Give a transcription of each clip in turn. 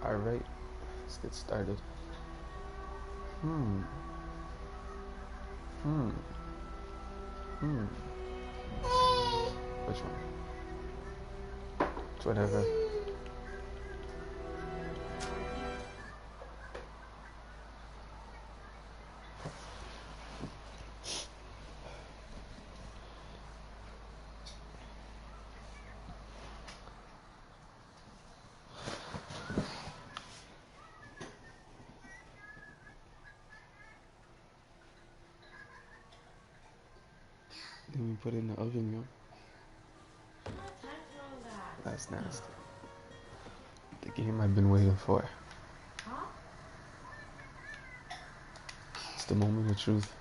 Alright, let's get started. Which one? It's whatever. Then we put it in the oven, yo. That's nasty. The game I've been waiting for. Huh? It's the moment of truth.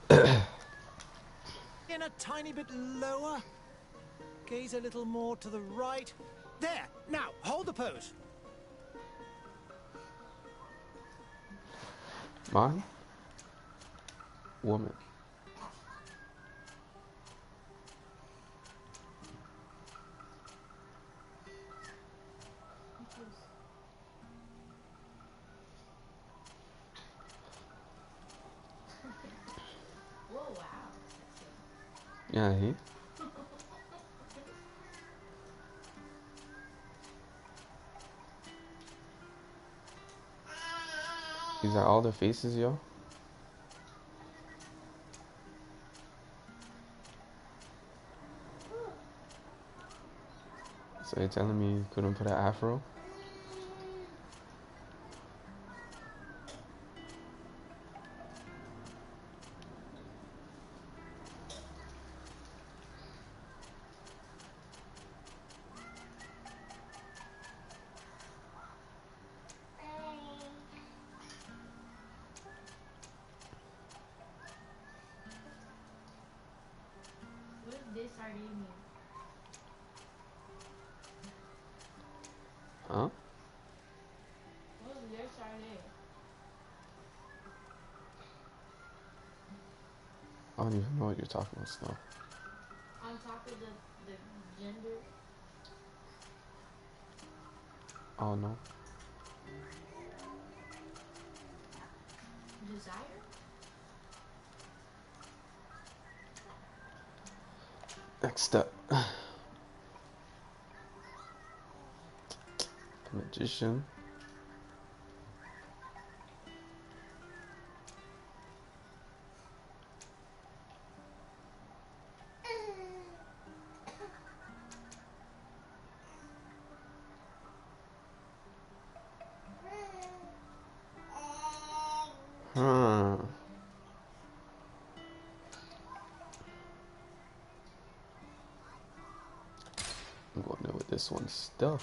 In a tiny bit lower. Gaze a little more to the right. There! Now, hold the pose. Man? Woman. Whoa, wow. Yeah, he. These are all the faces, yo. So you're telling me you couldn't put an afro? What does this sardine mean? Huh? What is their sardine? I don't even know what you're talking about, Snow. On top of the gender? Oh no. Desire? Next up. Magician. I'm going there with this one still.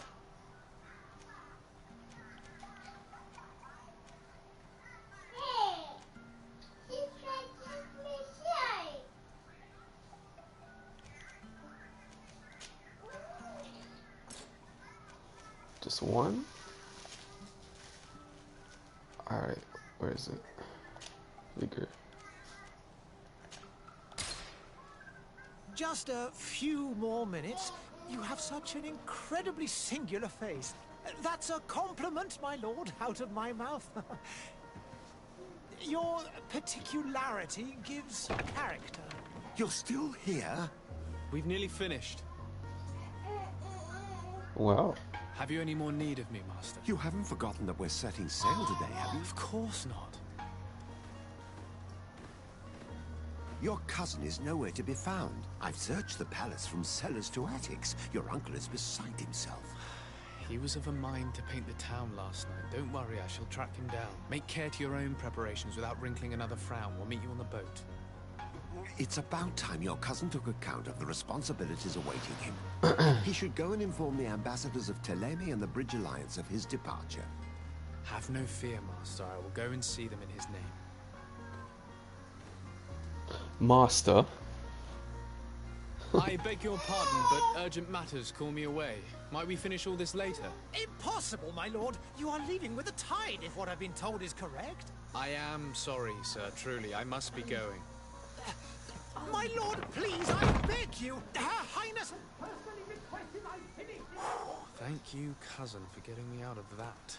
Just one? Alright, where is it? Bigger. Just a few more minutes. You have such an incredibly singular face. That's a compliment, my lord, out of my mouth. Your particularity gives character. You're still here? We've nearly finished. Wow. Have you any more need of me, Master? You haven't forgotten that we're setting sail today, have you? Of course not. Your cousin is nowhere to be found. I've searched the palace from cellars to attics. Your uncle is beside himself. He was of a mind to paint the town last night. Don't worry, I shall track him down. Make care to your own preparations without wrinkling another frown. We'll meet you on the boat. It's about time your cousin took account of the responsibilities awaiting him. He should go and inform the ambassadors of Teleme and the Bridge Alliance of his departure. Have no fear, Master. I will go and see them in his name. Master. I beg your pardon, but urgent matters call me away. Might we finish all this later? Impossible, my lord. You are leaving with the tide, if what I've been told is correct. I am sorry, sir. Truly, I must be going. My lord, please, I beg you. Her Highness personally requested I finish this. Thank you, cousin, for getting me out of that.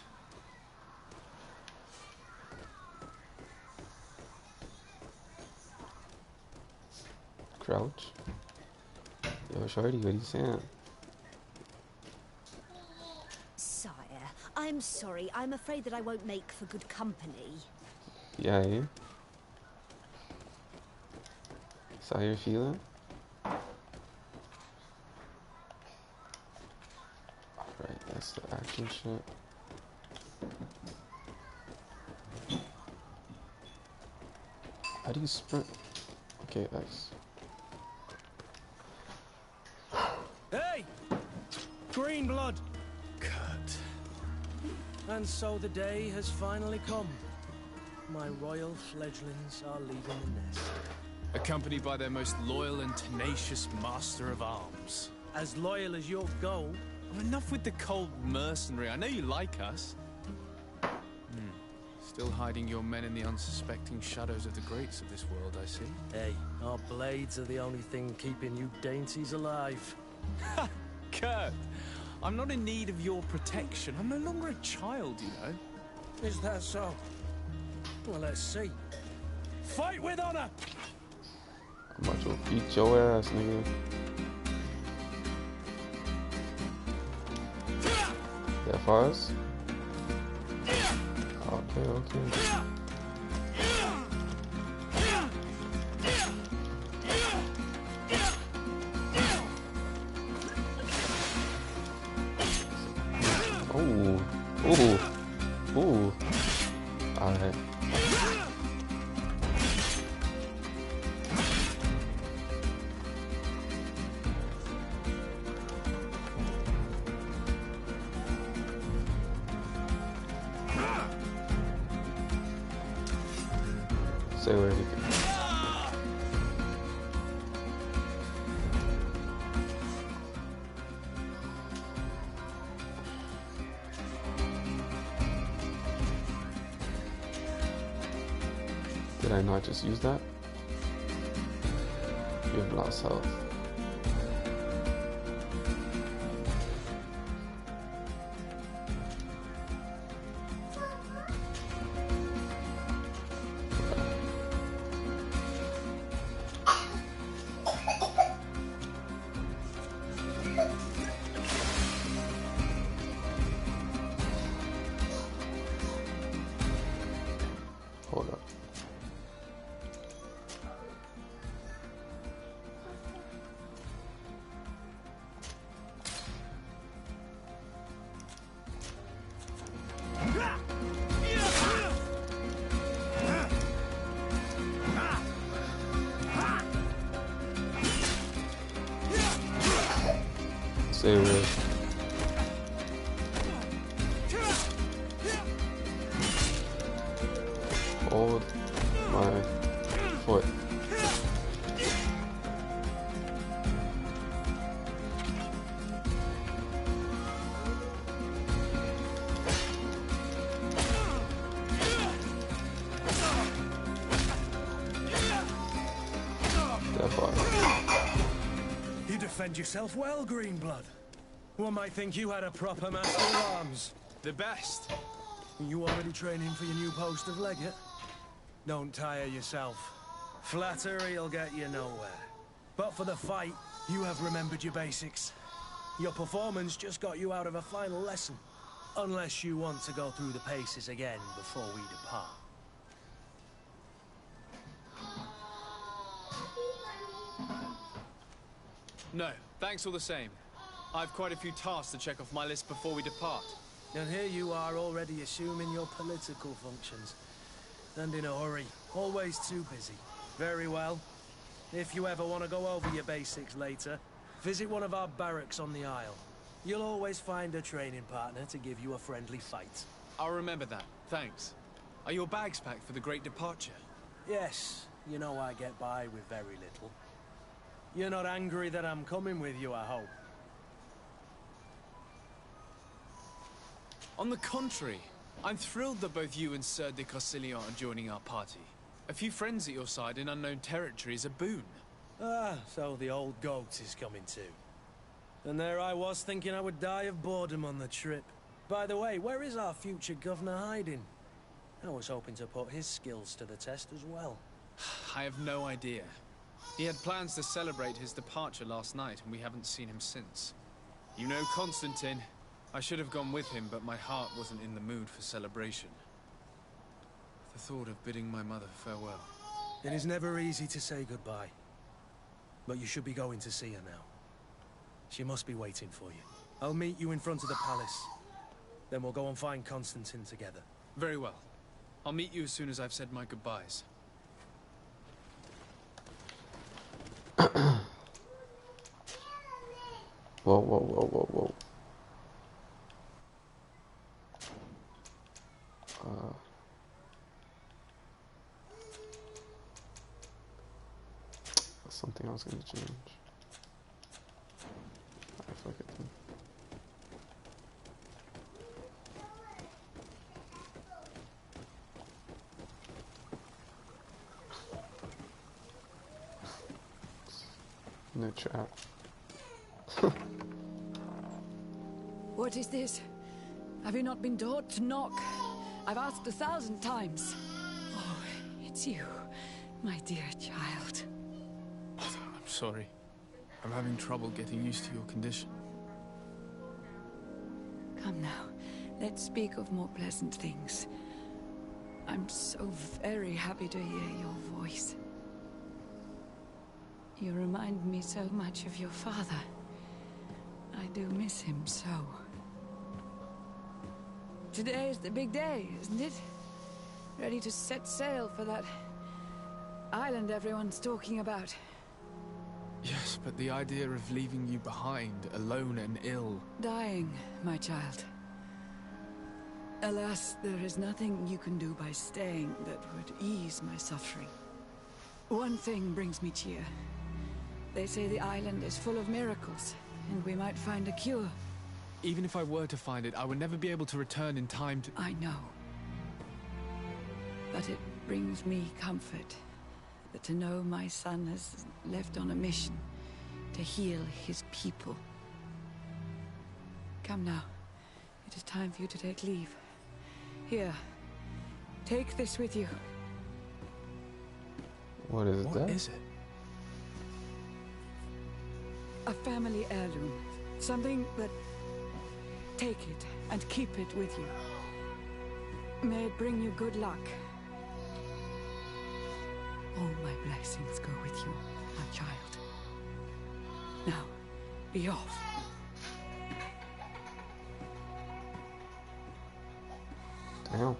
Crouch. Yo, shorty, what are you saying? Sire, I'm sorry. I'm afraid that I won't make for good company. Yeah, eh? Is that how you're feeling? Alright, that's the action shot. How do you sprint? Okay, that's... Hey! Green blood! Kurt. And so the day has finally come. My royal fledglings are leaving the nest. Accompanied by their most loyal and tenacious master of arms. As loyal as you'll go. Enough with the cold mercenary. I know you like us. Still hiding your men in the unsuspecting shadows of the greats of this world, I see. Hey, our blades are the only thing keeping you dainties alive. Ha! Kurt! I'm not in need of your protection. I'm no longer a child, you know. Is that so? Well, let's see. Fight with honor! I'm about to beat your ass, nigga. That fast? Okay, okay. Oh, ooh, ooh. All right. Say where to go. Did I not just use that? You have lost health. Hold up. Stay away. Hold my foot. That far. You defend yourself well, Greenblood. One might think you had a proper master of arms. The best. You already training for your new post of legate? Don't tire yourself. Flattery'll get you nowhere. But for the fight, you have remembered your basics. Your performance just got you out of a final lesson. Unless you want to go through the paces again before we depart. No, thanks all the same. I've quite a few tasks to check off my list before we depart. And here you are already assuming your political functions. And in a hurry. Always too busy. Very well. If you ever want to go over your basics later, visit one of our barracks on the Isle. You'll always find a training partner to give you a friendly fight. I'll remember that. Thanks. Are your bags packed for the great departure? Yes, you know I get by with very little. You're not angry that I'm coming with you, I hope. On the contrary, I'm thrilled that both you and Sir de Corsilion are joining our party. A few friends at your side in unknown territory is a boon. Ah, so the old goat is coming too. And there I was thinking I would die of boredom on the trip. By the way, where is our future governor hiding? I was hoping to put his skills to the test as well. I have no idea. He had plans to celebrate his departure last night, and we haven't seen him since. You know Constantine. I should have gone with him, but my heart wasn't in the mood for celebration. The thought of bidding my mother farewell. It is never easy to say goodbye. But you should be going to see her now. She must be waiting for you. I'll meet you in front of the palace. Then we'll go and find Constantine together. Very well. I'll meet you as soon as I've said my goodbyes. Whoa, whoa, whoa, whoa, whoa. That's something I was going to change. I forget them. No chat. What is this? Have you not been taught to knock? I've asked 1,000 times. Oh, it's you, my dear child. I'm sorry. I'm having trouble getting used to your condition. Come now, let's speak of more pleasant things. I'm so very happy to hear your voice. You remind me so much of your father. I do miss him so. Today is the big day, isn't it? Ready to set sail for that island everyone's talking about. Yes, but the idea of leaving you behind, alone and ill... Dying, my child. Alas, there is nothing you can do by staying that would ease my suffering. One thing brings me cheer. They say the island is full of miracles, and we might find a cure. Even if I were to find it, I would never be able to return in time to... I know. But it brings me comfort to know my son has left on a mission to heal his people. Come now. It is time for you to take leave. Here. Take this with you. What is that? What is it? A family heirloom. Something that... Take it and keep it with you. May it bring you good luck. All my blessings go with you, my child. Now, be off. Damn.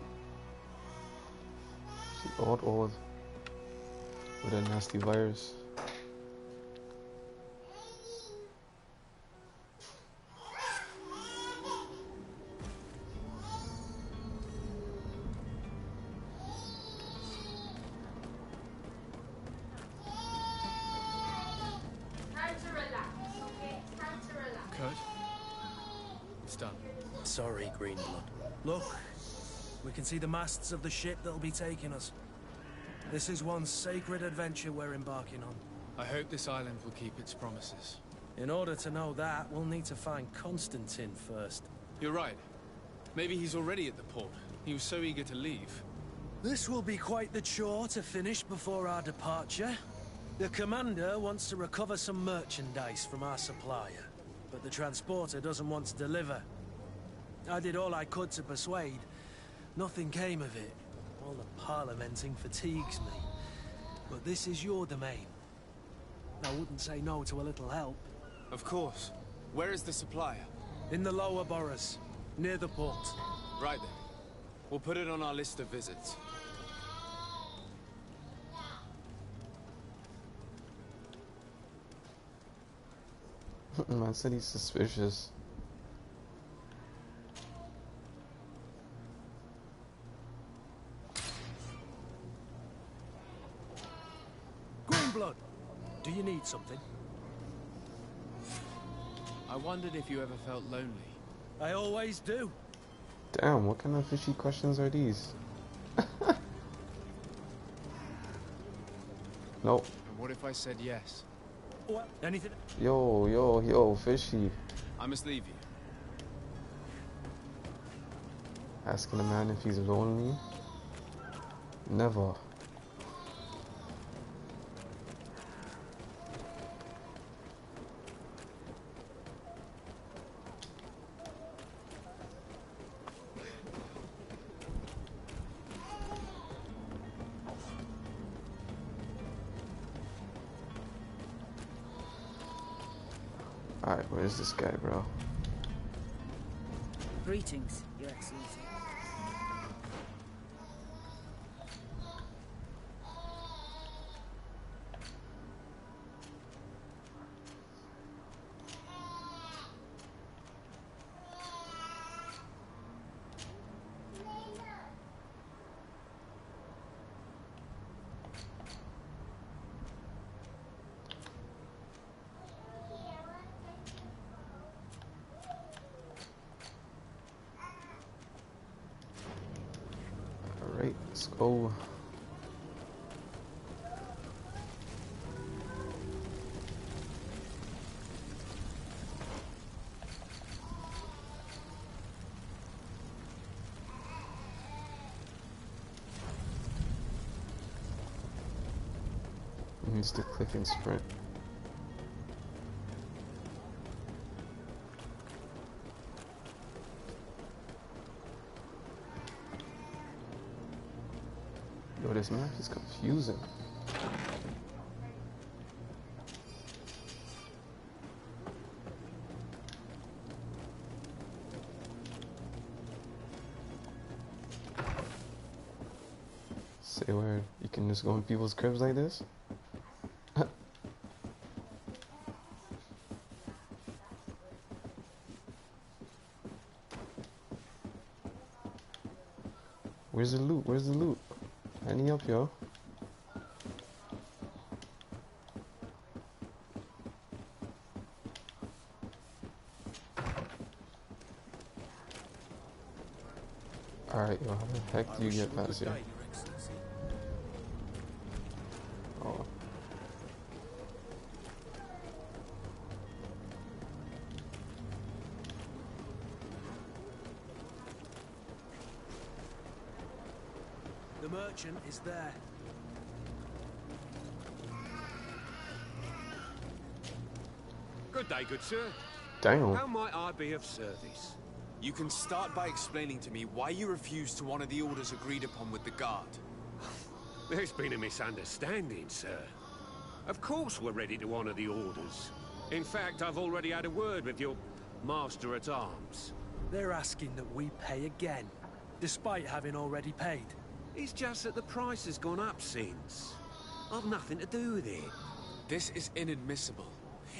She old with a nasty virus. Sorry, Greenblood. Look, we can see the masts of the ship that'll be taking us. This is one sacred adventure we're embarking on. I hope this island will keep its promises. In order to know that, we'll need to find Constantine first. You're right. Maybe he's already at the port. He was so eager to leave. This will be quite the chore to finish before our departure. The commander wants to recover some merchandise from our supplier, but the transporter doesn't want to deliver. I did all I could to persuade. Nothing came of it. All the parliamenting fatigues me. But this is your domain. I wouldn't say no to a little help. Of course. Where is the supplier? In the lower boroughs, near the port. Right then. We'll put it on our list of visits. Man said he's suspicious. Greenblood, do you need something? I wondered if you ever felt lonely. I always do. Damn, what kind of fishy questions are these? Nope. And what if I said yes? What? Anything? Yo, fishy. I must leave you. Asking a man if he's lonely? Never. Alright, where's this guy, bro? Greetings, Your Excellency. Alright, let's go. Needs to click and sprint. Yo, this map is confusing. Say where you can just go in people's cribs like this? Where's the loot? Where's the loot? I need help, yo. Alright, yo, how the heck do you get past here? Oh. The merchant is there. Good day, good sir. Damn. How might I be of service? You can start by explaining to me why you refused to honor the orders agreed upon with the guard. There's been a misunderstanding, sir. Of course we're ready to honor the orders. In fact, I've already had a word with your master-at-arms. They're asking that we pay again, despite having already paid. It's just that the price has gone up since. I've nothing to do with it. This is inadmissible.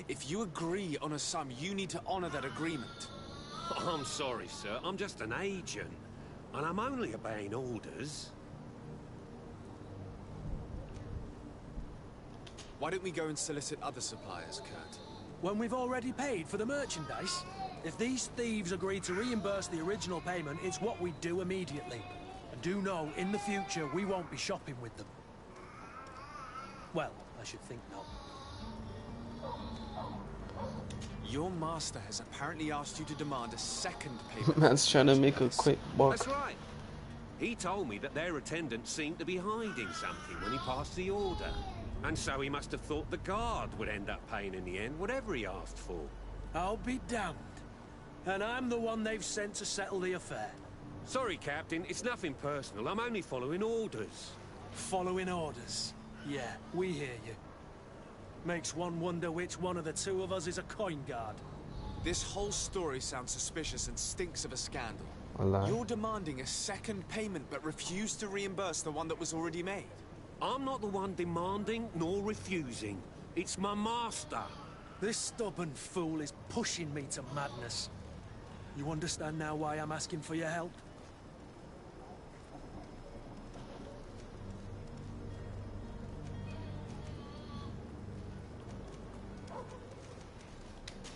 If you agree on a sum, you need to honor that agreement. I'm sorry, sir. I'm just an agent. And I'm only obeying orders. Why don't we go and solicit other suppliers, Kurt? When we've already paid for the merchandise? If these thieves agree to reimburse the original payment, it's what we do immediately. And do know, in the future, we won't be shopping with them. Well, I should think not. Your master has apparently asked you to demand a second payment. Man's trying to make a quick buck. That's right. He told me that their attendant seemed to be hiding something when he passed the order. And so he must have thought the guard would end up paying in the end, whatever he asked for. I'll be damned. And I'm the one they've sent to settle the affair. Sorry, Captain, it's nothing personal. I'm only following orders. Following orders. Yeah, we hear you. Makes one wonder which one of the two of us is a coin guard. This whole story sounds suspicious and stinks of a scandal. A lie. You're demanding a second payment but refuse to reimburse the one that was already made. I'm not the one demanding nor refusing. It's my master. This stubborn fool is pushing me to madness. You understand now why I'm asking for your help?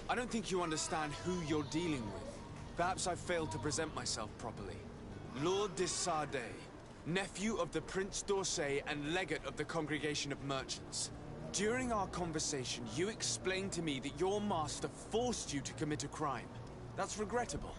I don't think you understand who you're dealing with. Perhaps I failed to present myself properly. Lord de Sade, nephew of the Prince d'Orsay and legate of the Congregation of Merchants. During our conversation, you explained to me that your master forced you to commit a crime. That's regrettable,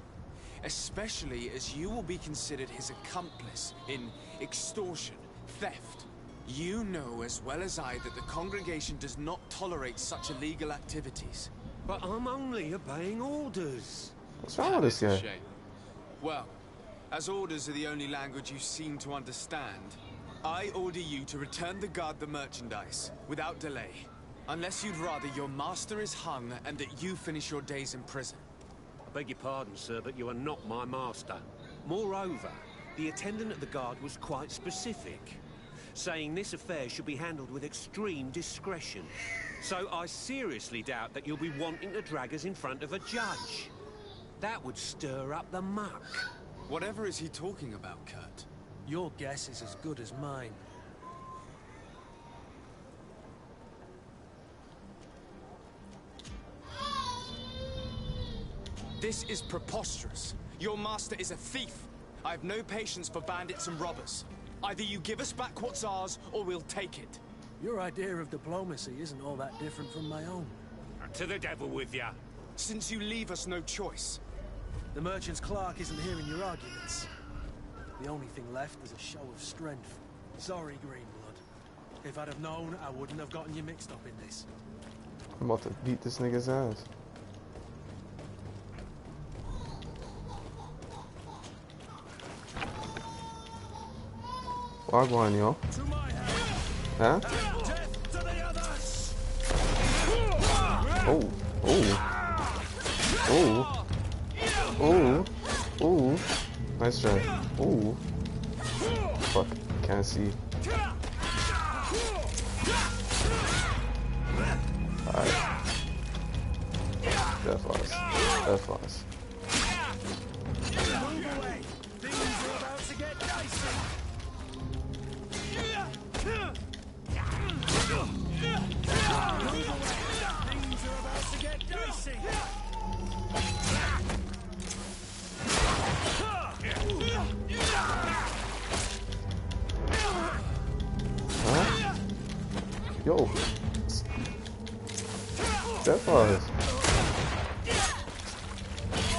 especially as you will be considered his accomplice in extortion, theft. You know as well as I that the Congregation does not tolerate such illegal activities. But I'm only obeying orders. What's wrong with this That's a guy? shame. Well, as orders are the only language you seem to understand, I order you to return the guard the merchandise, without delay. Unless you'd rather your master is hung and that you finish your days in prison. I beg your pardon, sir, but you are not my master. Moreover, the attendant at the guard was quite specific, saying this affair should be handled with extreme discretion. So I seriously doubt that you'll be wanting to drag us in front of a judge. That would stir up the muck. Whatever is he talking about, Kurt? Your guess is as good as mine. This is preposterous. Your master is a thief. I have no patience for bandits and robbers. Either you give us back what's ours, or we'll take it. Your idea of diplomacy isn't all that different from my own. To the devil with ya. Since you leave us no choice. The merchant's clerk isn't hearing your arguments. The only thing left is a show of strength. Sorry, Greenblood. If I'd have known, I wouldn't have gotten you mixed up in this. I'm about to beat this nigga's ass. Wagwan, yo. Huh? Oh. Oh. Oh. Oh. Oh. Nice try. Oh. Fuck. Can't see. Alright. Death loss. Death loss. Huh? Yo. Death loss.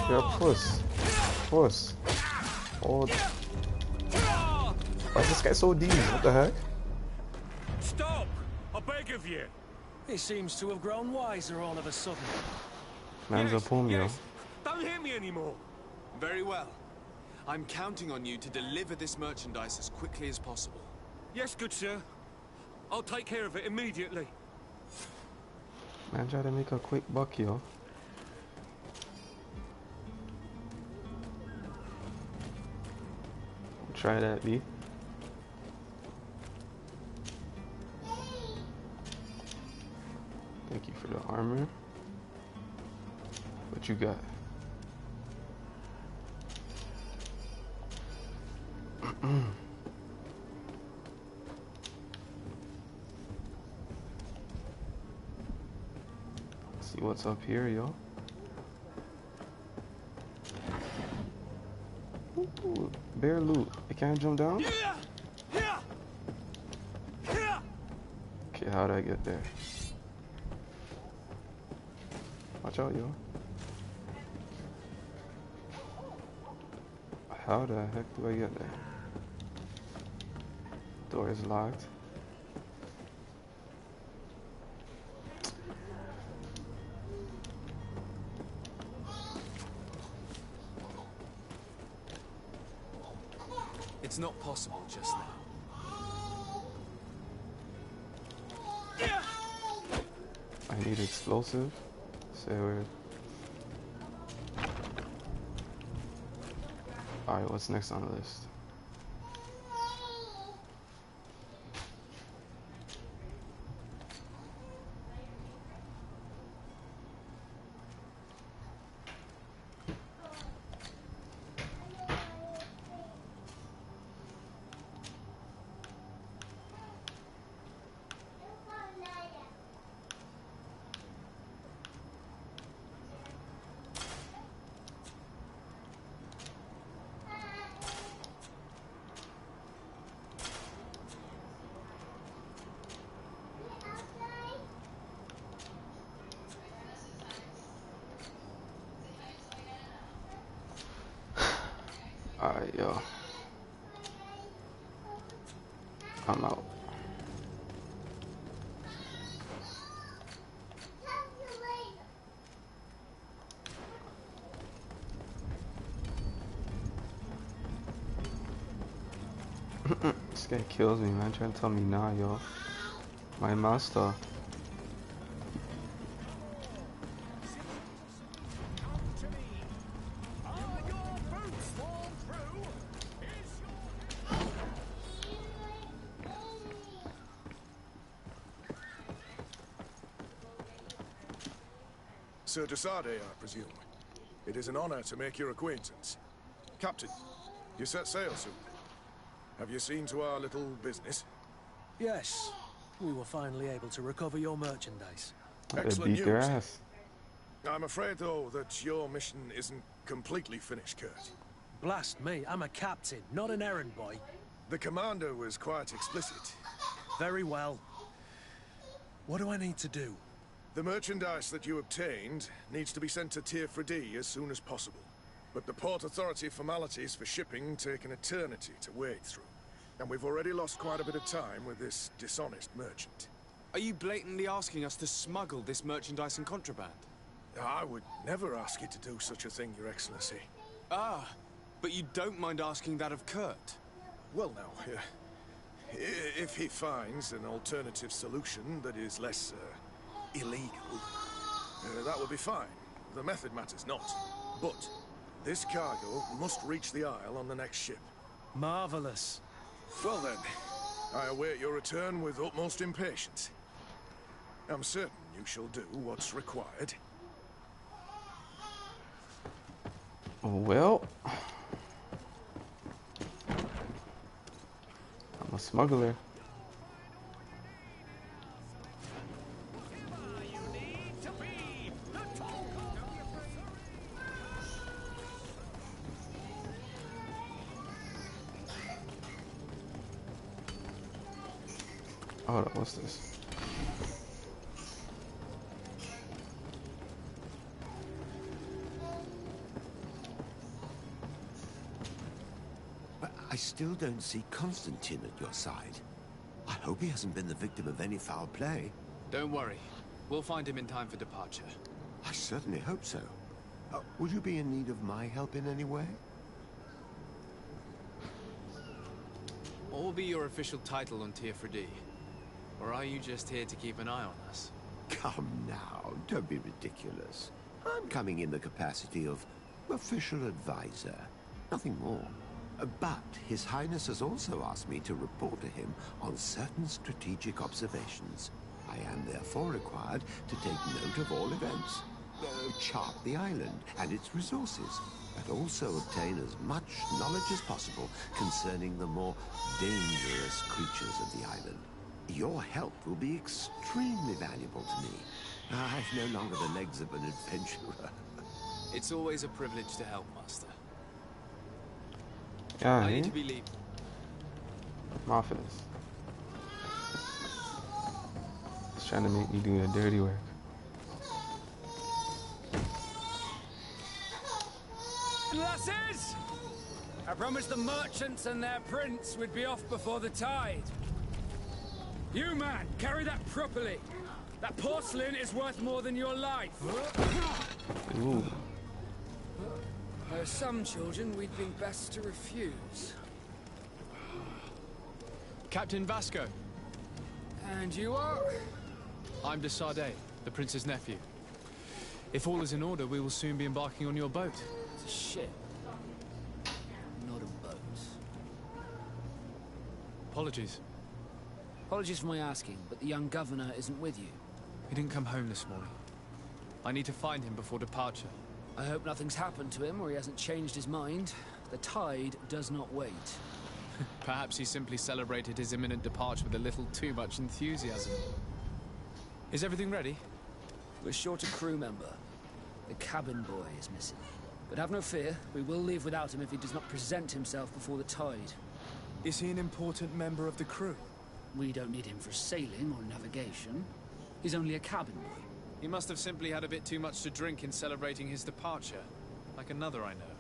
Yeah, puss. Puss. Oh. Why is this guy so deep? What the heck? Stop! I beg of you. He seems to have grown wiser all of a sudden. Man's a poem, yo. Don't hit me anymore. Very well. I'm counting on you to deliver this merchandise as quickly as possible. Yes, good sir. I'll take care of it immediately. Man, try to make a quick buck, yo. Try that, B. Thank you for the armor. What you got? See what's up here, yo. Ooh, bear loot. It can't jump down? Okay, how'd I get there? Watch out, yo. How the heck do I get there? Door is locked. It's not possible just now. I need explosive. Say where. Alright, what's next on the list? Alright, yo. I'm out. This guy kills me, man. Trying to tell me nah, yo. My master. Sir Desade, I presume. It is an honor to make your acquaintance. Captain, you set sail soon. Have you seen to our little business? Yes. We were finally able to recover your merchandise. Excellent Beat their news. ass. I'm afraid, though, that your mission isn't completely finished, Kurt. Blast me, I'm a captain, not an errand boy. The commander was quite explicit. Very well. What do I need to do? The merchandise that you obtained needs to be sent to Tier 4D as soon as possible. But the Port Authority formalities for shipping take an eternity to wade through. And we've already lost quite a bit of time with this dishonest merchant. Are you blatantly asking us to smuggle this merchandise in contraband? I would never ask you to do such a thing, Your Excellency. Ah, but you don't mind asking that of Kurt? Well, now, if he finds an alternative solution that is less illegal, that would be fine. The method matters not. But this cargo must reach the Isle on the next ship. Marvelous. Well then, I await your return with utmost impatience. I'm certain you shall do what's required. Well, I'm a smuggler. Hold on, what's this? But I still don't see Constantine at your side. I hope he hasn't been the victim of any foul play. Don't worry. We'll find him in time for departure. I certainly hope so. Would you be in need of my help in any way? What will be your official title on Tier 4D? Or are you just here to keep an eye on us? Come now, don't be ridiculous. I'm coming in the capacity of official advisor, nothing more. But His Highness has also asked me to report to him on certain strategic observations. I am therefore required to take note of all events, chart the island and its resources, but also obtain as much knowledge as possible concerning the more dangerous creatures of the island. Your help will be extremely valuable to me. I've no longer the legs of an adventurer. It's always a privilege to help, Master. Yeah, I need to be leaving. Muffins. He's trying to make me do the dirty work. Lasses! I promised the merchants and their prince we'd be off before the tide. You, man, carry that properly. That porcelain is worth more than your life. Ooh. There are some children we'd think best to refuse. Captain Vasco. And you are? I'm Desade, the prince's nephew. If all is in order, we will soon be embarking on your boat. It's a ship, not a boat. Apologies. Apologies for my asking, but the young governor isn't with you. He didn't come home this morning. I need to find him before departure. I hope nothing's happened to him or he hasn't changed his mind. The tide does not wait. Perhaps he simply celebrated his imminent departure with a little too much enthusiasm. Is everything ready? We're short a crew member. The cabin boy is missing. But have no fear, we will leave without him if he does not present himself before the tide. Is he an important member of the crew? We don't need him for sailing or navigation. He's only a cabin boy. He must have simply had a bit too much to drink in celebrating his departure. Like another I know.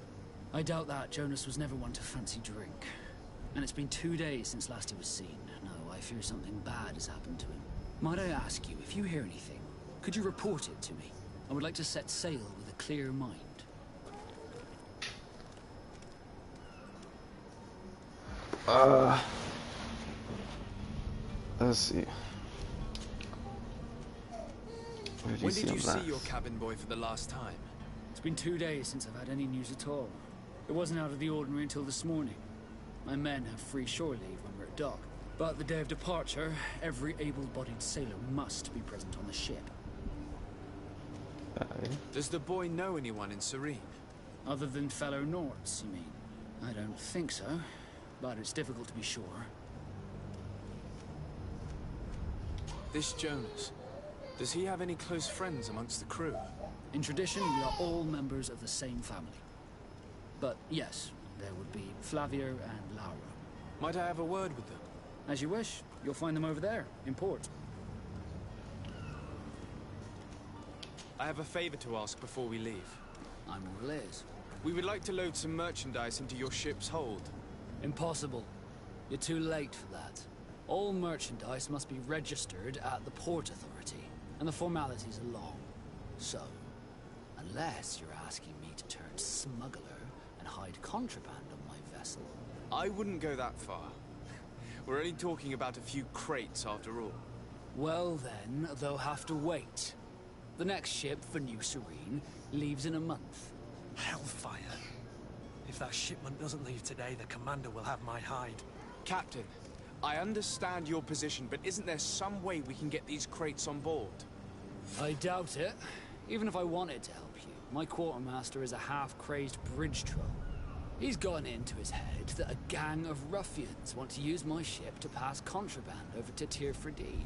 I doubt that. Jonas was never one to fancy drink. And it's been 2 days since last he was seen. No, I fear something bad has happened to him. Might I ask you, if you hear anything, could you report it to me? I would like to set sail with a clear mind. Let's see. When did you see your cabin boy for the last time? It's been 2 days since I've had any news at all. It wasn't out of the ordinary until this morning. My men have free shore leave when we're at dock. But the day of departure, every able-bodied sailor must be present on the ship. Does the boy know anyone in Serene? Other than fellow Norts, you mean? I don't think so, but it's difficult to be sure. This Jonas, does he have any close friends amongst the crew? In tradition, we are all members of the same family. But yes, there would be Flavia and Laura. Might I have a word with them? As you wish. You'll find them over there, in port. I have a favor to ask before we leave. I'm all ears. We would like to load some merchandise into your ship's hold. Impossible. You're too late for that. All merchandise must be registered at the Port Authority, and the formalities are long. So, unless you're asking me to turn smuggler and hide contraband on my vessel... I wouldn't go that far. We're only talking about a few crates after all. Well then, they'll have to wait. The next ship for New Serene leaves in a month. Hellfire. If that shipment doesn't leave today, the commander will have my hide. Captain, I understand your position, but isn't there some way we can get these crates on board? I doubt it. Even if I wanted to help you, my quartermaster is a half-crazed bridge troll. He's gotten into his head that a gang of ruffians want to use my ship to pass contraband over to Tirfredi.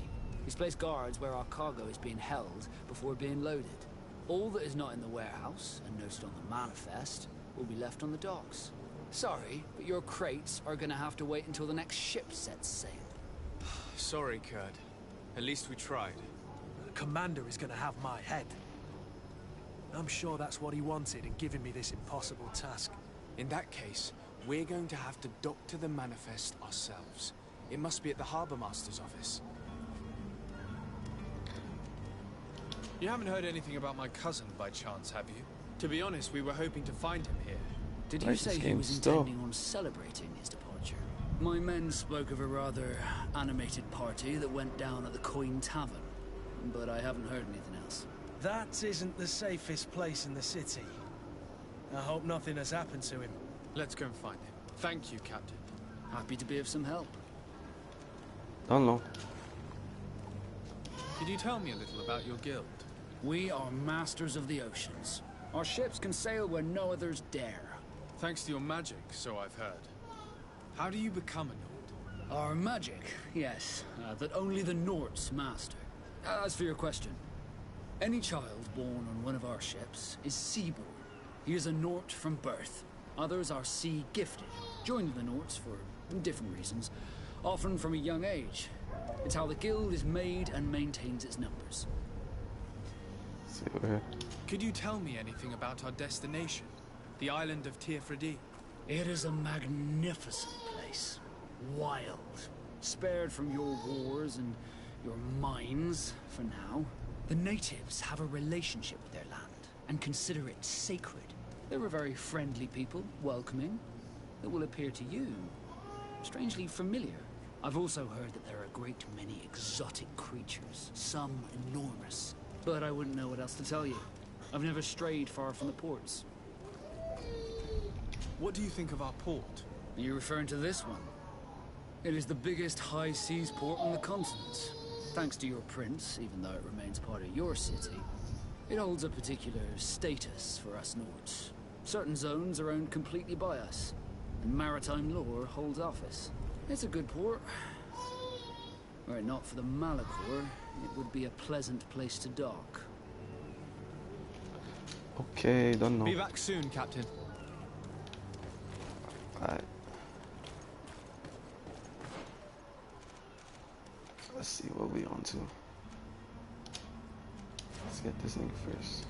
He's placed guards where our cargo is being held before being loaded. All that is not in the warehouse and noted on the manifest will be left on the docks. Sorry, but your crates are gonna have to wait until the next ship sets sail. Sorry, Kurt. At least we tried. The commander is gonna have my head. I'm sure that's what he wanted in giving me this impossible task. In that case, we're going to have to doctor the manifest ourselves. It must be at the Harbour Master's office. You haven't heard anything about my cousin by chance, have you? To be honest, we were hoping to find him here. Did you say he was intending on celebrating his departure? My men spoke of a rather animated party that went down at the Coin Tavern, but I haven't heard anything else. That isn't the safest place in the city. I hope nothing has happened to him. Let's go and find him. Thank you, Captain. Happy to be of some help. Don't know. Could you tell me a little about your guild? We are masters of the oceans. Our ships can sail where no others dare. Thanks to your magic, so I've heard. How do you become a Nord? Our magic, yes, that only the Nords master. As for your question, any child born on one of our ships is seaborn. He is a Nort from birth. Others are sea-gifted, joining the Norts for different reasons, often from a young age. It's how the guild is made and maintains its numbers. Could you tell me anything about our destination? The island of Tirfredi? It is a magnificent place. Wild. Spared from your wars and your mines, for now. The natives have a relationship with their land and consider it sacred. They're a very friendly people, welcoming. That will appear to you strangely familiar. I've also heard that there are a great many exotic creatures, some enormous. But I wouldn't know what else to tell you. I've never strayed far from the ports. What do you think of our port? Are you referring to this one? It is the biggest high seas port on the continent. Thanks to your prince, even though it remains part of your city, it holds a particular status for us Nords. Certain zones are owned completely by us, and maritime law holds office. It's a good port. Were it not for the Malachor, it would be a pleasant place to dock. Okay, don't know. Be back soon, Captain. Alright. Let's see what we on to. Let's get this thing first.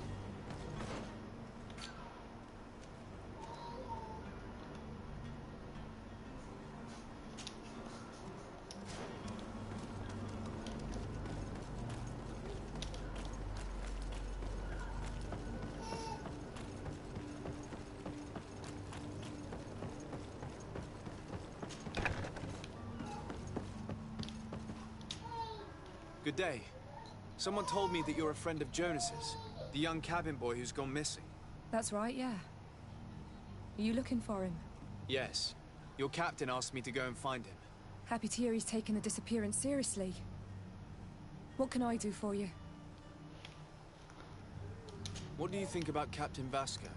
Good day. Someone told me that you're a friend of Jonas's, the young cabin boy who's gone missing. That's right, yeah. Are you looking for him? Yes. Your captain asked me to go and find him. Happy to hear he's taken the disappearance seriously. What can I do for you? What do you think about Captain Vasco?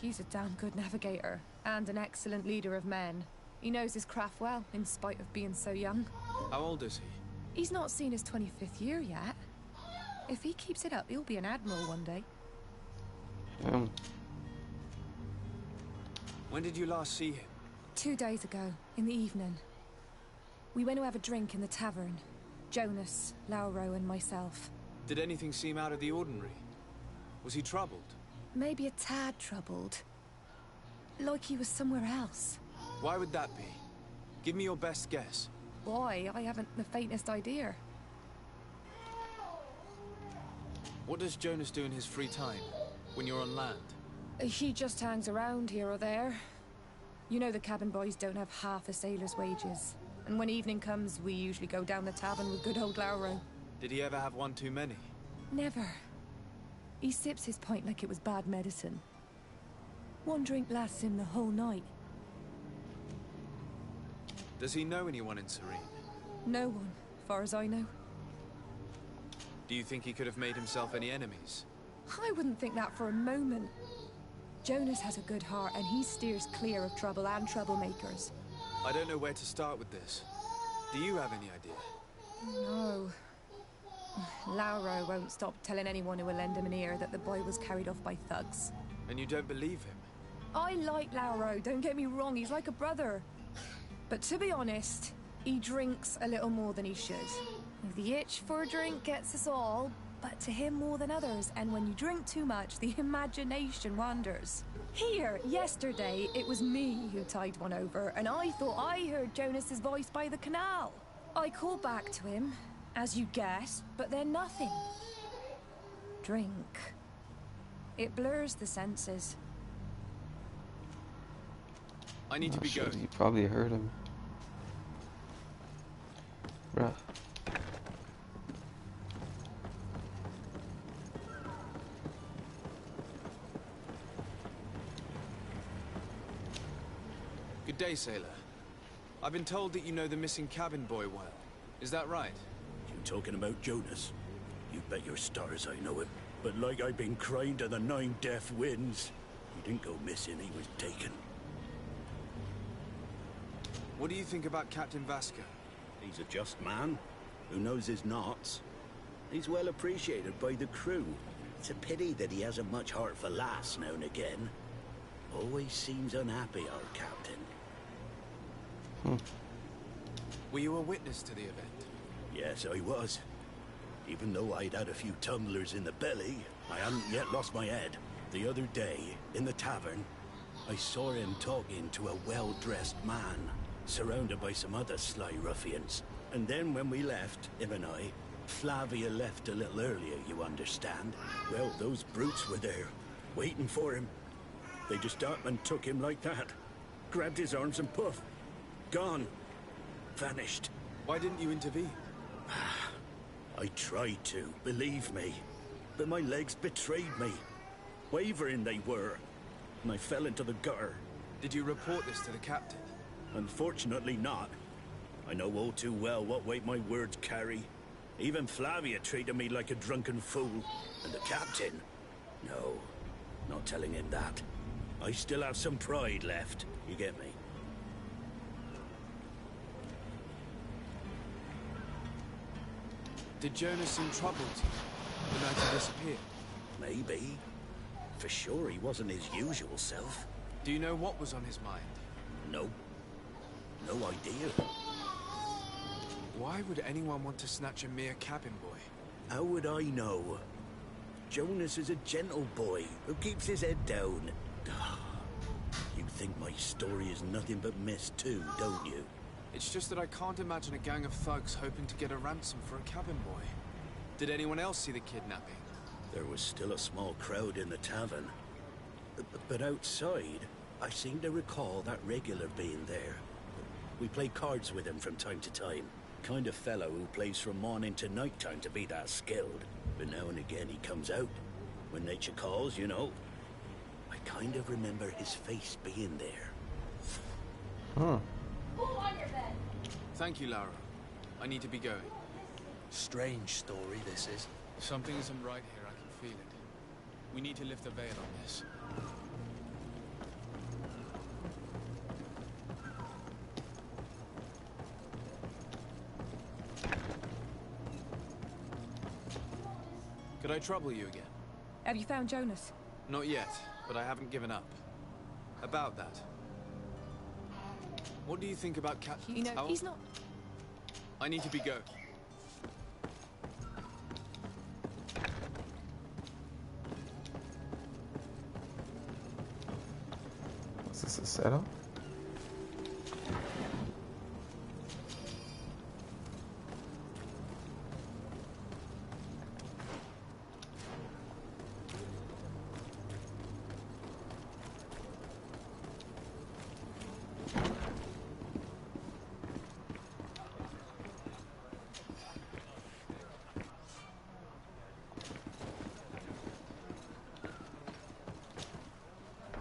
He's a damn good navigator, and an excellent leader of men. He knows his craft well, in spite of being so young. How old is he? He's not seen his 25th year yet. If he keeps it up, he'll be an admiral one day. When did you last see him? 2 days ago, in the evening. We went to have a drink in the tavern. Jonas, Lauro, and myself. Did anything seem out of the ordinary? Was he troubled? Maybe a tad troubled. Like he was somewhere else. Why would that be? Give me your best guess. Why? I haven't the faintest idea. What does Jonas do in his free time, when you're on land? He just hangs around here or there. You know the cabin boys don't have half a sailor's wages. And when evening comes, we usually go down the tavern with good old Lauro. Did he ever have one too many? Never. He sips his pint like it was bad medicine. One drink lasts him the whole night. Does he know anyone in Serene? No one, far as I know. Do you think he could have made himself any enemies? I wouldn't think that for a moment. Jonas has a good heart, and he steers clear of trouble and troublemakers. I don't know where to start with this. Do you have any idea? No. Lauro won't stop telling anyone who will lend him an ear that the boy was carried off by thugs. And you don't believe him? I like Lauro, don't get me wrong, he's like a brother. But to be honest, he drinks a little more than he should. The itch for a drink gets us all, but to him more than others, and when you drink too much, the imagination wanders. Here, yesterday, it was me who tied one over, and I thought I heard Jonas's voice by the canal. I called back to him, as you guessed, but then nothing. Drink. It blurs the senses. I need to be going. You probably heard him. Bruh. Good day, sailor. I've been told that you know the missing cabin boy well. Is that right? You talking about Jonas? You bet your stars I know him. But like I've been crying to the 9 deaf winds, he didn't go missing, he was taken. What do you think about Captain Vasco? He's a just man who knows his knots. He's well appreciated by the crew. It's a pity that he hasn't much heart for laughs now and again. Always seems unhappy, our captain. Were you a witness to the event? Yes, I was. Even though I'd had a few tumblers in the belly, I hadn't yet lost my head. The other day, in the tavern, I saw him talking to a well-dressed man, surrounded by some other sly ruffians. And then when we left, him and I, Flavia left a little earlier, you understand. Well, those brutes were there, waiting for him. They just up and took him like that. Grabbed his arms and poof. Gone. Vanished. Why didn't you intervene? I tried to, believe me. But my legs betrayed me. Wavering they were. And I fell into the gutter. Did you report this to the captain? Unfortunately not. I know all too well what weight my words carry. Even Flavia treated me like a drunken fool. And the captain? No, not telling him that. I still have some pride left. You get me? Did Jonas seem troubled to you the night he disappeared? Maybe. For sure he wasn't his usual self. Do you know what was on his mind? No. No idea. Why would anyone want to snatch a mere cabin boy? How would I know? Jonas is a gentle boy who keeps his head down. You think my story is nothing but mist too, don't you? It's just that I can't imagine a gang of thugs hoping to get a ransom for a cabin boy. Did anyone else see the kidnapping? There was still a small crowd in the tavern. But outside, I seem to recall that regular being there. We play cards with him from time to time. Kind of fellow who plays from morning to night time to be that skilled. But now and again he comes out. When nature calls, you know. I kind of remember his face being there. Huh. Thank you, Lara. I need to be going. Strange story, this is. Something isn't right here, I can feel it. We need to lift the veil on this. Could I trouble you again? Have you found Jonas? Not yet, but I haven't given up. About that. What do you think about Captain You know, he's not... I need to be going. Is this a setup?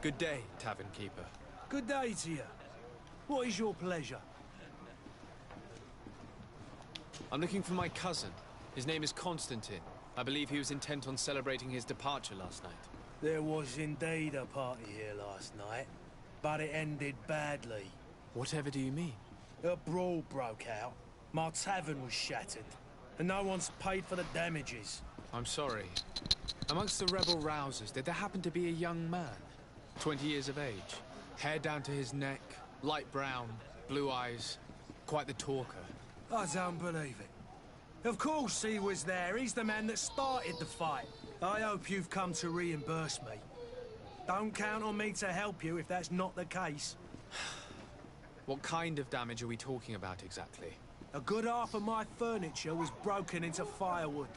Good day, tavern keeper. Good day to you. What is your pleasure? I'm looking for my cousin. His name is Constantine. I believe he was intent on celebrating his departure last night. There was indeed a party here last night, but it ended badly. Whatever do you mean? A brawl broke out. My tavern was shattered, and no one's paid for the damages. I'm sorry. Amongst the rebel rousers, did there happen to be a young man? 20 years of age, hair down to his neck, light brown, blue eyes, quite the talker. I don't believe it. Of course he was there. He's the man that started the fight. I hope you've come to reimburse me. Don't count on me to help you if that's not the case. What kind of damage are we talking about exactly? A good half of my furniture was broken into firewood.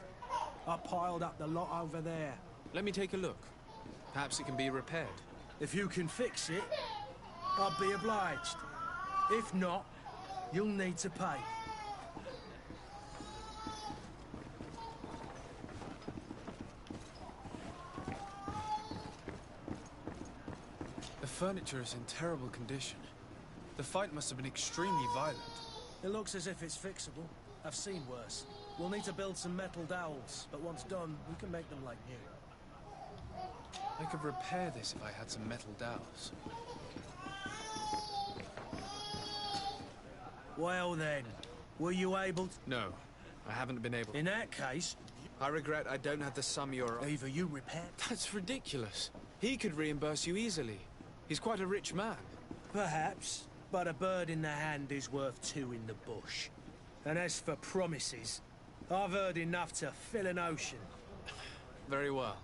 I piled up the lot over there. Let me take a look. Perhaps it can be repaired. If you can fix it, I'll be obliged. If not, you'll need to pay. The furniture is in terrible condition. The fight must have been extremely violent. It looks as if it's fixable. I've seen worse. We'll need to build some metal dowels, but once done, we can make them like new. I could repair this if I had some metal dowels. Well then, were you able to... No, I haven't been able... In that case... I regret I don't have the sum you're... Either you repair... That's ridiculous. He could reimburse you easily. He's quite a rich man. Perhaps, but a bird in the hand is worth two in the bush. And as for promises, I've heard enough to fill an ocean. Very well.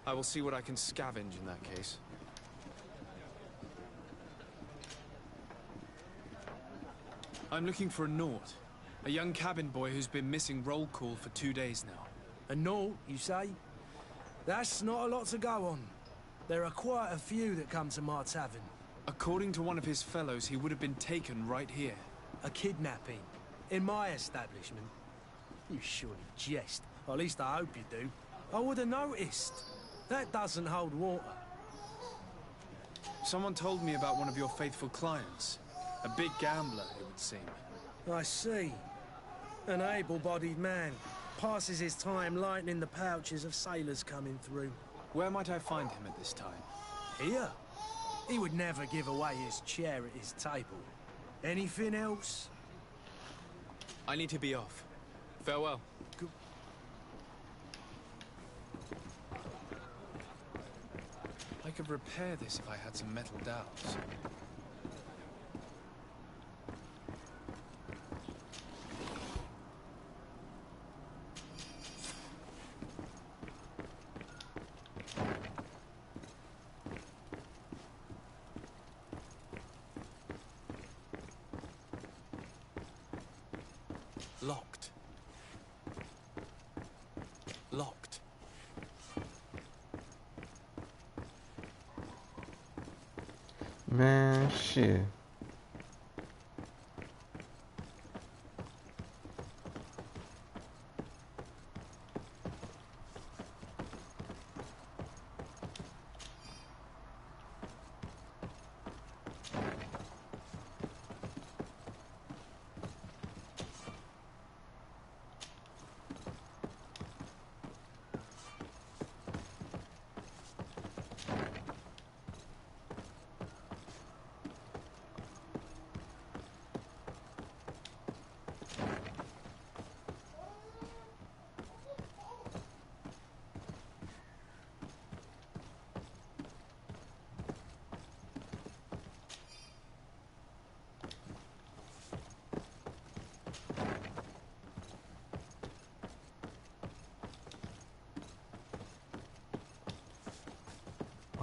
I will see what I can scavenge in that case. I'm looking for a Naut. A young cabin boy who's been missing roll call for 2 days now. A Naut, you say? That's not a lot to go on. There are quite a few that come to my tavern. According to one of his fellows, he would have been taken right here. A kidnapping? In my establishment? You surely jest. Or at least I hope you do. I would have noticed. That doesn't hold water. Someone told me about one of your faithful clients. A big gambler, it would seem. I see. An able-bodied man. Passes his time lightening the pouches of sailors coming through. Where might I find him at this time? Here? He would never give away his chair at his table. Anything else? I need to be off. Farewell. I could repair this if I had some metal dowels. Locked. Locked. Man, shit.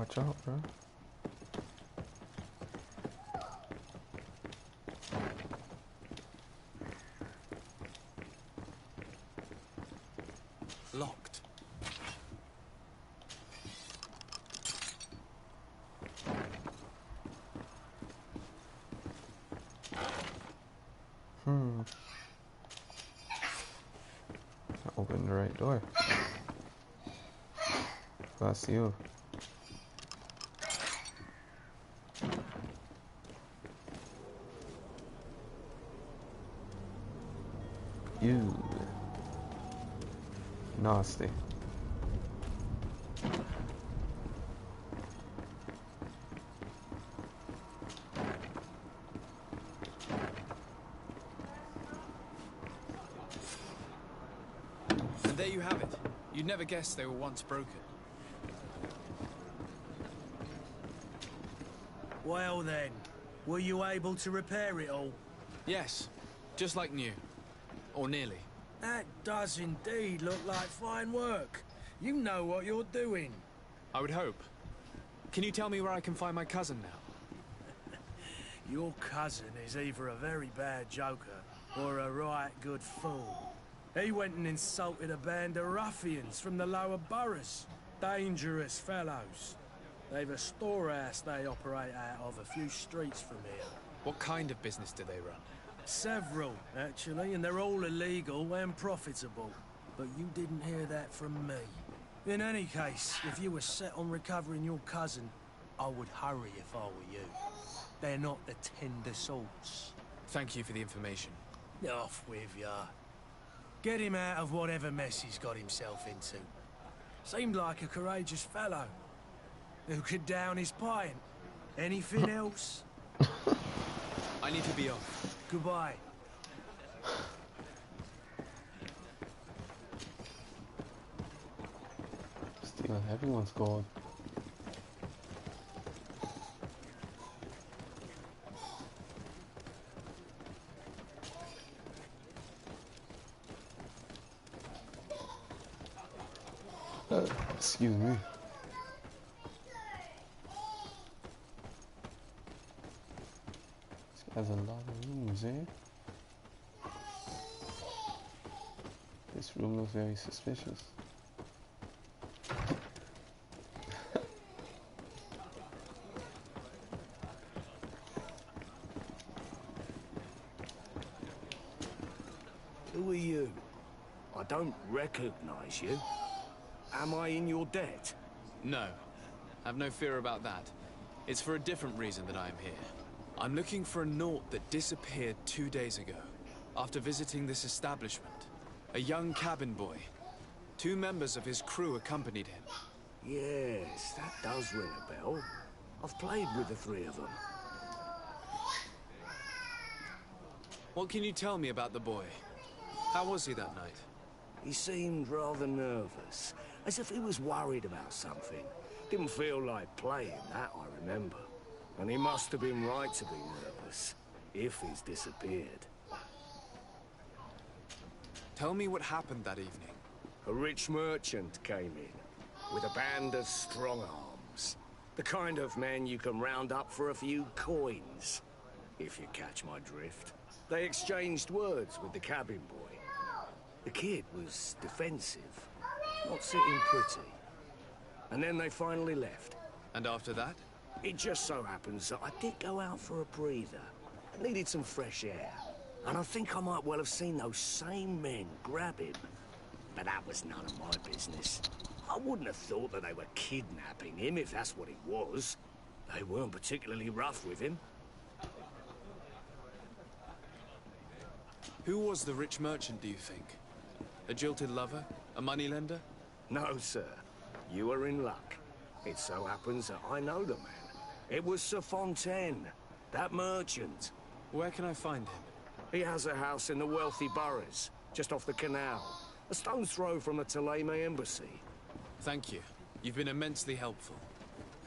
Watch out, bro. Locked. Open the right door. That's you. You. Nasty. And there you have it. You'd never guess they were once broken. Well then, were you able to repair it all? Yes, just like new. Or nearly. That does indeed look like fine work. You know what you're doing. I would hope. Can you tell me where I can find my cousin now? Your cousin is either a very bad joker or a right good fool. He went and insulted a band of ruffians from the lower boroughs. Dangerous fellows. They've a storehouse they operate out of a few streets from here. What kind of business do they run? Several, actually, and they're all illegal and profitable. But you didn't hear that from me. In any case, if you were set on recovering your cousin, I would hurry if I were you. They're not the tender sorts. Thank you for the information. Off with ya. Get him out of whatever mess he's got himself into. Seemed like a courageous fellow. Who could down his pint. Anything else? I need to be off. Goodbye. Steal everyone's gold. Excuse me. This has a lot of rooms, eh? This room looks very suspicious. Who are you? I don't recognize you. Am I in your debt? No. Have no fear about that. It's for a different reason that I am here. I'm looking for a Naut that disappeared 2 days ago, after visiting this establishment. A young cabin boy. 2 members of his crew accompanied him. Yes, that does ring a bell. I've played with the 3 of them. What can you tell me about the boy? How was he that night? He seemed rather nervous, as if he was worried about something. Didn't feel like playing, that I remember. And he must have been right to be nervous, if he's disappeared. Tell me what happened that evening. A rich merchant came in, with a band of strong arms. The kind of men you can round up for a few coins, if you catch my drift. They exchanged words with the cabin boy. The kid was defensive, not sitting pretty. And then they finally left. And after that? It just so happens that I did go out for a breather. Needed some fresh air. And I think I might well have seen those same men grab him. But that was none of my business. I wouldn't have thought that they were kidnapping him, if that's what it was. They weren't particularly rough with him. Who was the rich merchant, do you think? A jilted lover? A moneylender? No, sir. You are in luck. It so happens that I know the man. It was Sir Fontaine, that merchant. Where can I find him? He has a house in the wealthy boroughs, just off the canal. A stone's throw from the Thélème embassy. Thank you. You've been immensely helpful.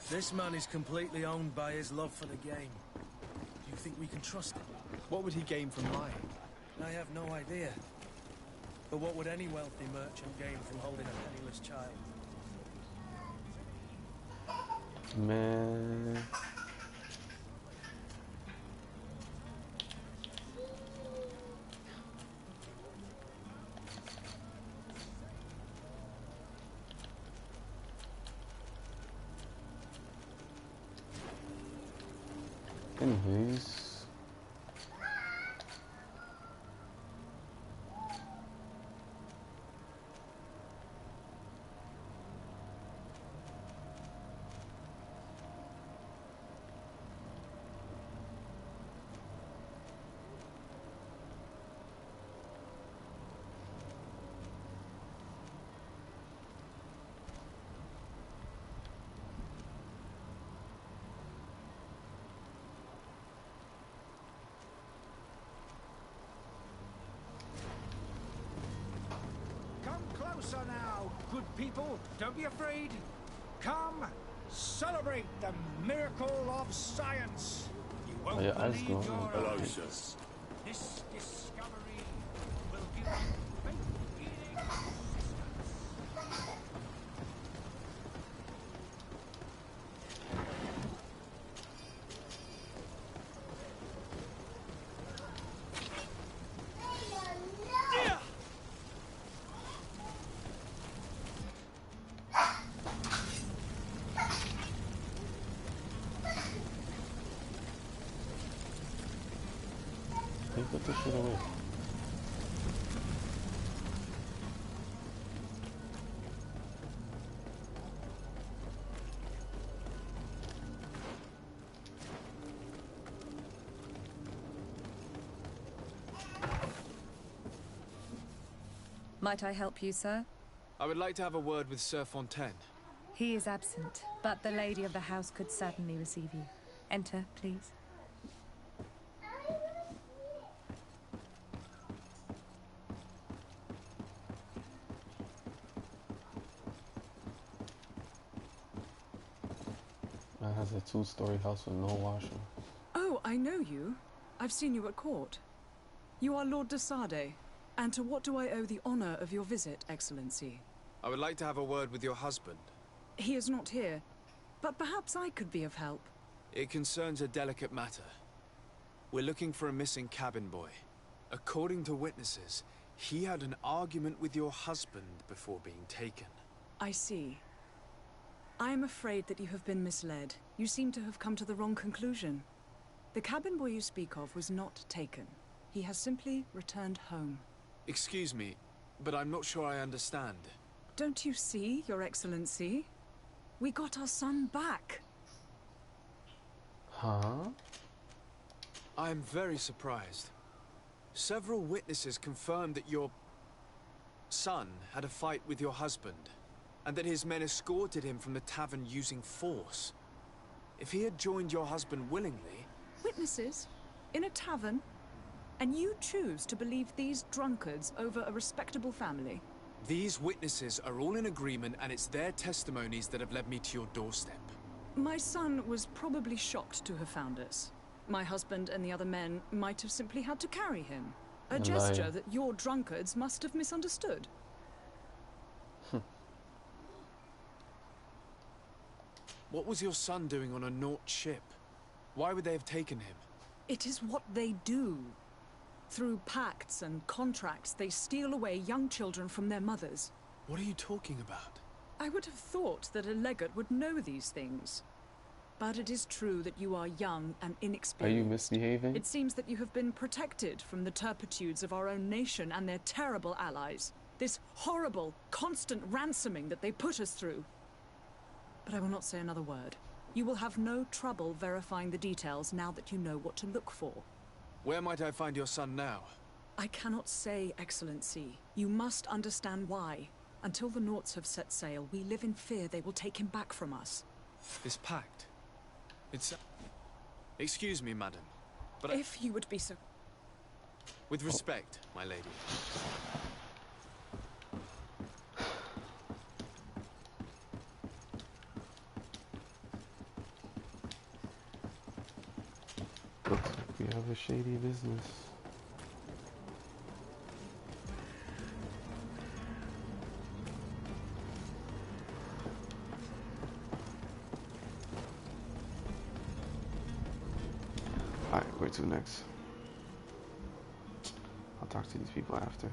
This man is completely owned by his love for the game. Do you think we can trust him? What would he gain from lying? I have no idea. But what would any wealthy merchant gain from holding a penniless child? Man. Anyways. Closer now, good people. Don't be afraid. Come, celebrate the miracle of science. You won't believe your eyes. This discovery will give you faith-healing assistance. Put this shit away. Might I help you, sir? I would like to have a word with Sir Fontaine. He is absent, but the lady of the house could certainly receive you. Enter, please. Man has a 2-story house with no washroom. Oh, I know you. I've seen you at court. You are Lord de Sade. And to what do I owe the honor of your visit, Excellency? I would like to have a word with your husband. He is not here, but perhaps I could be of help. It concerns a delicate matter. We're looking for a missing cabin boy. According to witnesses, he had an argument with your husband before being taken. I see. I am afraid that you have been misled. You seem to have come to the wrong conclusion. The cabin boy you speak of was not taken. He has simply returned home. Excuse me, but I'm not sure I understand. Don't you see, Your Excellency? We got our son back. Huh? I am very surprised. Several witnesses confirmed that your son had a fight with your husband, and that his men escorted him from the tavern using force. If he had joined your husband willingly... Witnesses? In a tavern? And you choose to believe these drunkards over a respectable family? These witnesses are all in agreement, and it's their testimonies that have led me to your doorstep. My son was probably shocked to have found us. My husband and the other men might have simply had to carry him. A gesture that your drunkards must have misunderstood. What was your son doing on a Naut ship? Why would they have taken him? It is what they do. Through pacts and contracts, they steal away young children from their mothers. What are you talking about? I would have thought that a legate would know these things. But it is true that you are young and inexperienced. Are you misbehaving? It seems that you have been protected from the turpitudes of our own nation and their terrible allies. This horrible, constant ransoming that they put us through. But I will not say another word. You will have no trouble verifying the details now that you know what to look for. Where might I find your son now? I cannot say, Excellency. You must understand why. Until the Nauts have set sail, we live in fear they will take him back from us. This pact... It's... Excuse me, madam, but if you would be so... With respect, my lady. Looks like we have a shady business. to next? I'll talk to these people after.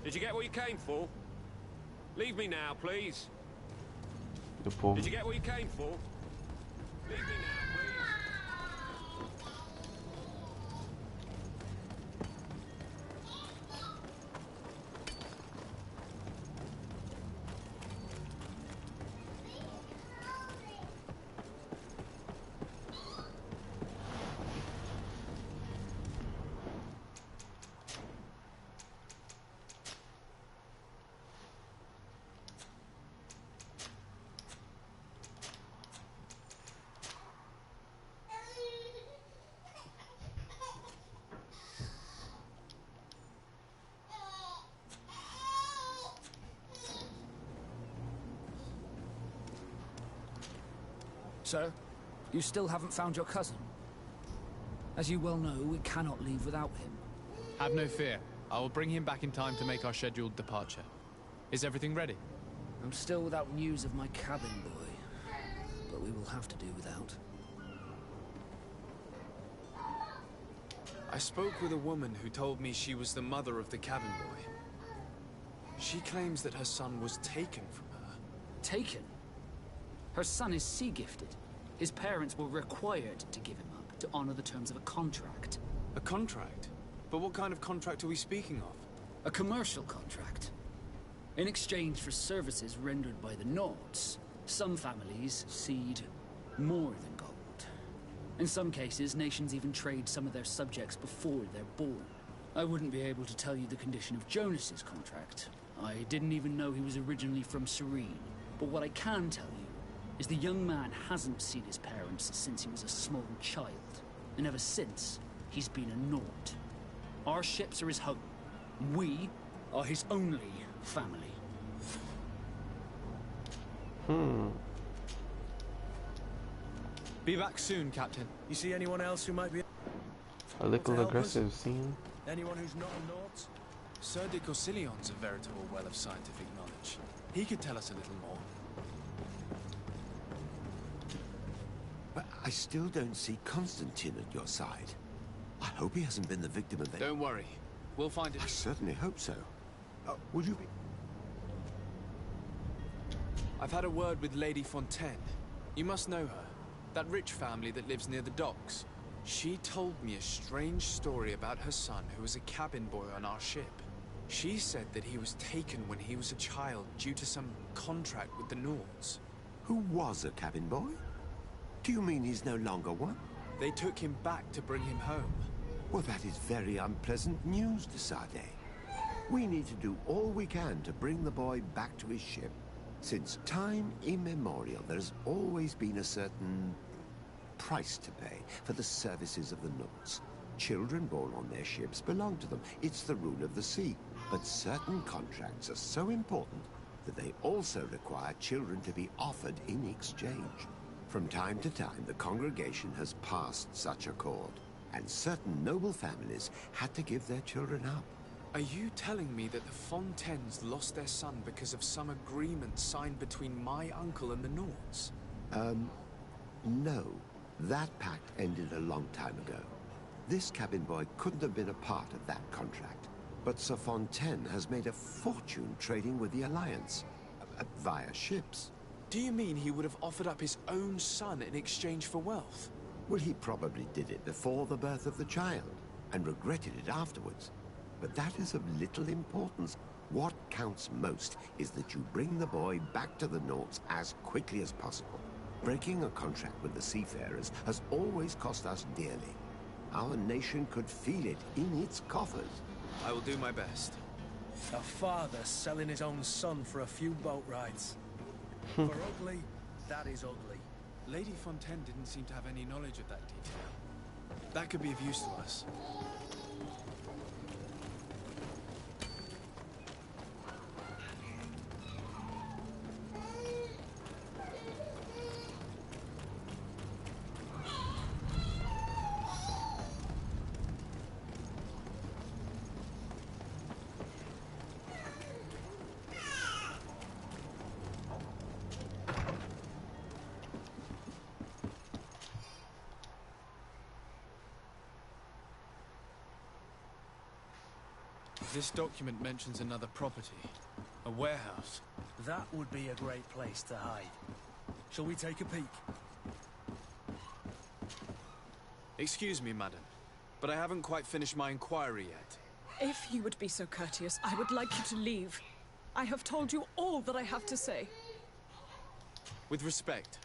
Did you get what you came for? Leave me now, please. The pool. Did you get what you came for? Leave me now, please. So, you still haven't found your cousin? As you well know, we cannot leave without him. Have no fear. I will bring him back in time to make our scheduled departure. Is everything ready? I'm still without news of my cabin boy, but we will have to do without. I spoke with a woman who told me she was the mother of the cabin boy. She claims that her son was taken from her. Taken? Her son is sea-gifted. His parents were required to give him up to honor the terms of a contract. A contract? But what kind of contract are we speaking of? A commercial contract. In exchange for services rendered by the Nords, some families cede more than gold. In some cases, nations even trade some of their subjects before they're born. I wouldn't be able to tell you the condition of Jonas's contract. I didn't even know he was originally from Serene. But what I can tell you is the young man hasn't seen his parents since he was a small child. And ever since, he's been a Nord. Our ships are his home. We are his only family. Be back soon, Captain. You see anyone else who might be A little aggressive scene. anyone who's not a Nord? Sir de Corsillion's a veritable well of scientific knowledge. He could tell us a little more. But I still don't see Constantine at your side. I hope he hasn't been the victim of it. Don't worry. We'll find it. I certainly hope so. Would you be... I've had a word with Lady Fontaine. You must know her. That rich family that lives near the docks. She told me a strange story about her son who was a cabin boy on our ship. She said that he was taken when he was a child due to some contract with the Nords. Who was a cabin boy? Do you mean he's no longer one? They took him back to bring him home. Well, that is very unpleasant news, de Sade. We need to do all we can to bring the boy back to his ship. Since time immemorial, there's always been a certain price to pay for the services of the Nords. Children born on their ships belong to them. It's the rule of the sea. But certain contracts are so important that they also require children to be offered in exchange. From time to time, the congregation has passed such accord, and certain noble families had to give their children up. Are you telling me that the Fontaines lost their son because of some agreement signed between my uncle and the Nords? No. That pact ended a long time ago. This cabin boy couldn't have been a part of that contract. But Sir Fontaine has made a fortune trading with the Alliance, via ships. Do you mean he would have offered up his own son in exchange for wealth? Well, he probably did it before the birth of the child, and regretted it afterwards. But that is of little importance. What counts most is that you bring the boy back to the Nords as quickly as possible. Breaking a contract with the seafarers has always cost us dearly. Our nation could feel it in its coffers. I will do my best. A father selling his own son for a few boat rides. For ugly, that is ugly. Lady Fontaine didn't seem to have any knowledge of that detail. That could be of use to us. This document mentions another property. A warehouse. That would be a great place to hide. Shall we take a peek? Excuse me, madam, but I haven't quite finished my inquiry yet. If you would be so courteous, I would like you to leave. I have told you all that I have to say. With respect,